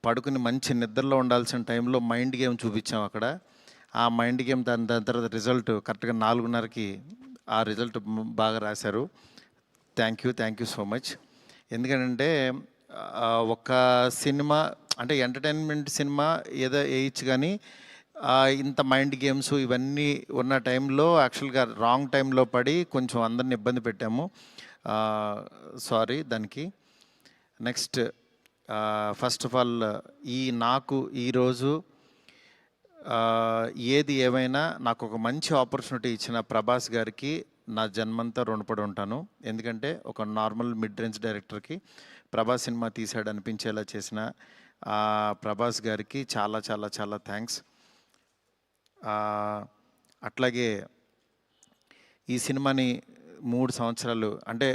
పడుకుని మంచి నిద్రలో ఉండాల్సిన టైంలో మైండ్ గేమ్ చూపించాం అక్కడ. ఆ మైండ్ గేమ్ దాని దాని తర్వాత రిజల్ట్ కరెక్ట్గా 4:30కి ఆ రిజల్ట్ బాగా రాశారు. Thank you so much. ఎందుకంటే ఒక సినిమా అంటే ఎంటర్టైన్మెంట్ సినిమా ఏదో వేయచ్చు, కానీ ఇంత మైండ్ గేమ్స్ ఇవన్నీ ఉన్న టైంలో యాక్చువల్గా రాంగ్ టైంలో పడి కొంచెం అందరిని ఇబ్బంది పెట్టాము. సారీ దానికి. నెక్స్ట్ ఫస్ట్ ఆఫ్ ఆల్ నాకు ఈరోజు ఏది ఏమైనా నాకు ఒక మంచి ఆపర్చునిటీ ఇచ్చిన ప్రభాస్ గారికి నా జన్మంతా రుణపడి ఉంటాను. ఎందుకంటే ఒక నార్మల్ మిడ్ రేంజ్ డైరెక్టర్కి ప్రభాస్ సినిమా తీసాడు అనిపించేలా చేసిన ప్రభాస్ గారికి చాలా చాలా చాలా థ్యాంక్స్. అట్లాగే ఈ సినిమాని 3 సంవత్సరాలు అంటే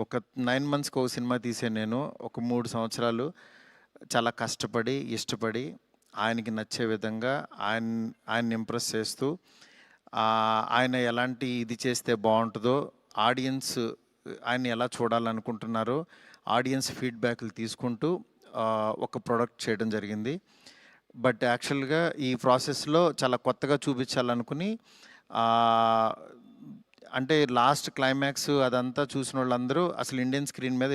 ఒక 9 మంత్స్కి ఒక సినిమా తీసే నేను ఒక 3 సంవత్సరాలు చాలా కష్టపడి ఇష్టపడి ఆయనకి నచ్చే విధంగా ఆయన్ని ఇంప్రెస్ చేస్తూ ఆయన ఎలాంటి ఇది చేస్తే బాగుంటుందో, ఆడియన్స్ ఆయన ఎలా చూడాలనుకుంటున్నారో ఆడియన్స్ ఫీడ్బ్యాక్లు తీసుకుంటూ ఒక ప్రోడక్ట్ చేయడం జరిగింది. బట్ యాక్చువల్గా ఈ ప్రాసెస్లో చాలా కొత్తగా చూపించాలనుకుని అంటే లాస్ట్ క్లైమాక్స్ అదంతా చూసిన వాళ్ళందరూ అసలు ఇండియన్ స్క్రీన్ మీద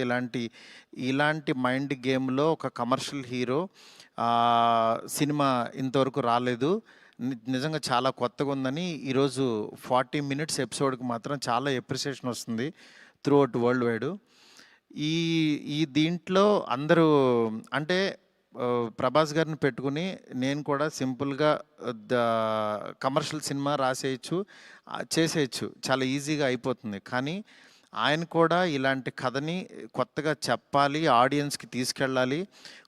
ఇలాంటి మైండ్ గేమ్లో ఒక కమర్షియల్ హీరో సినిమా ఇంతవరకు రాలేదు, నిజంగా చాలా కొత్తగా ఉందని ఈరోజు 40 minutes ఎపిసోడ్కి మాత్రం చాలా ఎప్రిసియేషన్ వస్తుంది త్రూ అవుట్ వరల్డ్ వైడ్. ఈ దీంట్లో అందరూ అంటే ప్రభాస్ గారిని పెట్టుకుని నేను కూడా సింపుల్గా కమర్షియల్ సినిమా రాసేయచ్చు, చేసేయచ్చు, చాలా ఈజీగా అయిపోతుంది. కానీ ఆయన కూడా ఇలాంటి కథని కొత్తగా చెప్పాలి, ఆడియన్స్కి తీసుకెళ్ళాలి,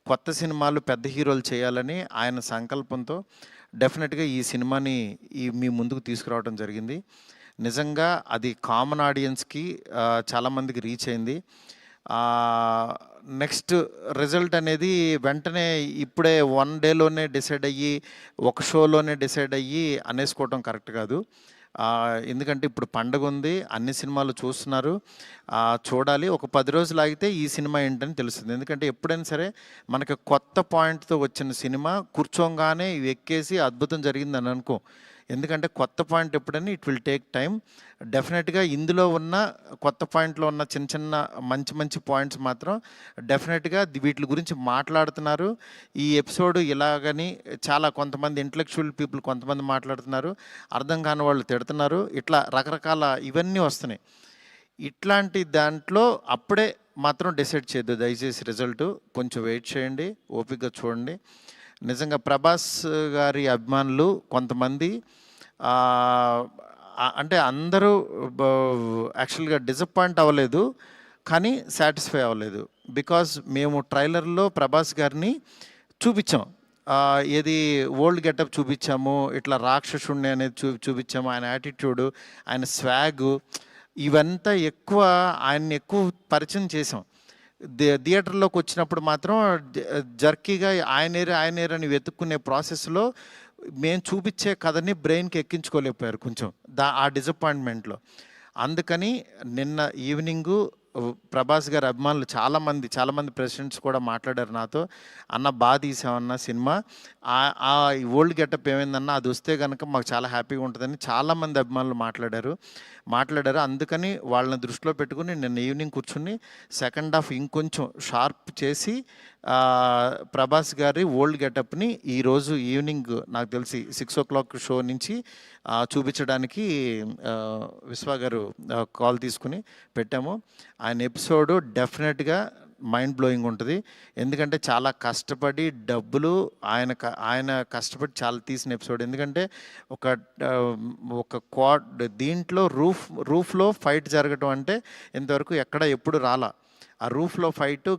కొత్త సినిమాలు పెద్ద హీరోలు చేయాలని ఆయన సంకల్పంతో డెఫినెట్గా ఈ సినిమాని మీ ముందుకు తీసుకురావడం జరిగింది. నిజంగా అది కామన్ ఆడియన్స్కి చాలామందికి రీచ్ అయింది. నెక్స్ట్ రిజల్ట్ అనేది వెంటనే ఇప్పుడే 1 డేలోనే డిసైడ్ అయ్యి ఒక షోలోనే డిసైడ్ అయ్యి అనేసుకోవటం కరెక్ట్ కాదు. ఎందుకంటే ఇప్పుడు పండగ ఉంది, అన్ని సినిమాలు చూస్తున్నారు, చూడాలి. ఒక 10 రోజులు ఆగితే ఈ సినిమా ఏంటని తెలుస్తుంది. ఎందుకంటే ఎప్పుడైనా సరే మనకి కొత్త పాయింట్తో వచ్చిన సినిమా కూర్చోగానే ఎక్కేసి అద్భుతం జరిగిందని అనుకో. ఎందుకంటే కొత్త పాయింట్ ఎప్పుడైనా ఇట్ విల్ టేక్ టైం. డెఫినెట్గా ఇందులో ఉన్న కొత్త పాయింట్లో ఉన్న చిన్న చిన్న మంచి పాయింట్స్ మాత్రం డెఫినెట్గా వీటి గురించి మాట్లాడుతున్నారు. ఈ ఎపిసోడ్ ఇలాగని చాలా కొంతమంది ఇంటలెక్చువల్ పీపుల్ కొంతమంది మాట్లాడుతున్నారు, అర్థం కాని వాళ్ళు తిడుతున్నారు, ఇట్లా రకరకాల ఇవన్నీ వస్తున్నాయి. ఇట్లాంటి దాంట్లో అప్పుడే మాత్రం డిసైడ్ చేయొద్దు దయచేసి. రిజల్ట్ కొంచెం వెయిట్ చేయండి, ఓపికగా చూడండి. నిజంగా ప్రభాస్ గారి అభిమానులు కొంతమంది అంటే అందరూ యాక్చువల్గా డిసప్పాయింట్ అవ్వలేదు, కానీ సాటిస్ఫై అవ్వలేదు. బికాజ్ మేము ట్రైలర్లో ప్రభాస్ గారిని చూపించాం, ఏది ఓల్డ్ గెటప్ చూపించాము, ఇట్లా రాక్షసుణ్ణి అనేది చూపించాము, ఆయన యాటిట్యూడు, ఆయన స్వాగు, ఇవంతా ఆయన్ని ఎక్కువ పరిచయం చేసాం. థియేటర్లోకి వచ్చినప్పుడు మాత్రం జర్కీగా ఆయనేరని వెతుక్కునే ప్రాసెస్లో మేము చూపించే కథని బ్రెయిన్కి ఎక్కించుకోలేకపోయారు కొంచెం ఆ డిసప్పాయింట్మెంట్లో. అందుకని నిన్న ఈవినింగు ప్రభాస్ గారి అభిమానులు చాలామంది ప్రెసిడెంట్స్ కూడా మాట్లాడారు నాతో, అన్న బాగా తీసామన్న సినిమా, ఆ ఓల్డ్ గెటప్ ఏమైందన్నా అది వస్తే కనుక మాకు చాలా హ్యాపీగా ఉంటుందని చాలామంది అభిమానులు మాట్లాడారు. అందుకని వాళ్ళని దృష్టిలో పెట్టుకుని నిన్న ఈవినింగ్ కూర్చుని సెకండ్ హాఫ్ ఇంకొంచెం షార్ప్ చేసి ప్రభాస్ గారి ఓల్డ్ గెటప్ని ఈరోజు ఈవినింగ్ నాకు తెలిసి 6 o'clock షో నుంచి చూపించడానికి విశ్వ గారు కాల్ తీసుకుని పెట్టాము. ఆయన ఎపిసోడు డెఫినెట్గా మైండ్ బ్లోయింగ్ ఉంటుంది. ఎందుకంటే చాలా కష్టపడి డబ్బులు ఆయన కష్టపడి చాలా తీసిన ఎపిసోడ్. ఎందుకంటే ఒక దీంట్లో రూఫ్లో ఫైట్ జరగటం అంటే ఇంతవరకు ఎప్పుడు రాలా. ఆ రూఫ్లో ఫైట్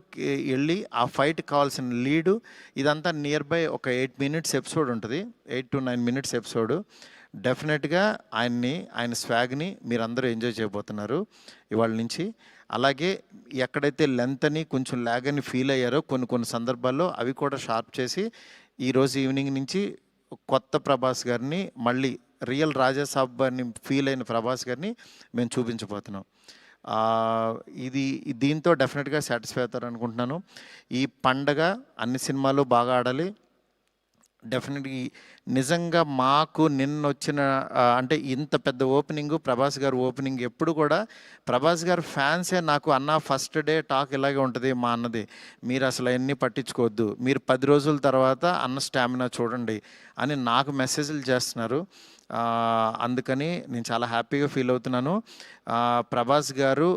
వెళ్ళి ఆ ఫైట్ కావాల్సిన లీడు ఇదంతా నియర్ బై ఒక 8 minutes ఎపిసోడ్ ఉంటుంది, 8 to 9 minutes ఎపిసోడు. డెఫినెట్గా ఆయన స్వాగ్ని మీరందరూ ఎంజాయ్ చేయబోతున్నారు ఇవాళ నుంచి. అలాగే ఎక్కడైతే లెంత్ అని కొంచెం ల్యాగ్ అని ఫీల్ అయ్యారో కొన్ని సందర్భాల్లో అవి కూడా షార్ప్ చేసి ఈరోజు ఈవినింగ్ నుంచి కొత్త ప్రభాస్ గారిని, మళ్ళీ రియల్ రాజాసాబ్ అని ఫీల్ అయిన ప్రభాస్ గారిని మేము చూపించబోతున్నాం. ఇది దీంతో డెఫినెట్గా సాటిస్ఫై అవుతారు అనుకుంటున్నాను. ఈ పండగ అన్ని సినిమాలు బాగా ఆడాలి. డెఫినెట్లీ నిజంగా మాకు నిన్నొచ్చిన అంటే ఇంత పెద్ద ఓపెనింగు, ప్రభాస్ గారు ఓపెనింగ్ ఎప్పుడు కూడా ప్రభాస్ గారు ఫ్యాన్సే నాకు అన్న ఫస్ట్ డే టాక్ ఇలాగే ఉంటుంది మా అన్నది, మీరు అసలు అవన్నీ పట్టించుకోవద్దు, మీరు 10 రోజుల తర్వాత అన్న స్టామినా చూడండి అని నాకు మెసేజ్లు చేస్తున్నారు. అందుకని నేను చాలా హ్యాపీగా ఫీల్ అవుతున్నాను. ప్రభాస్ గారు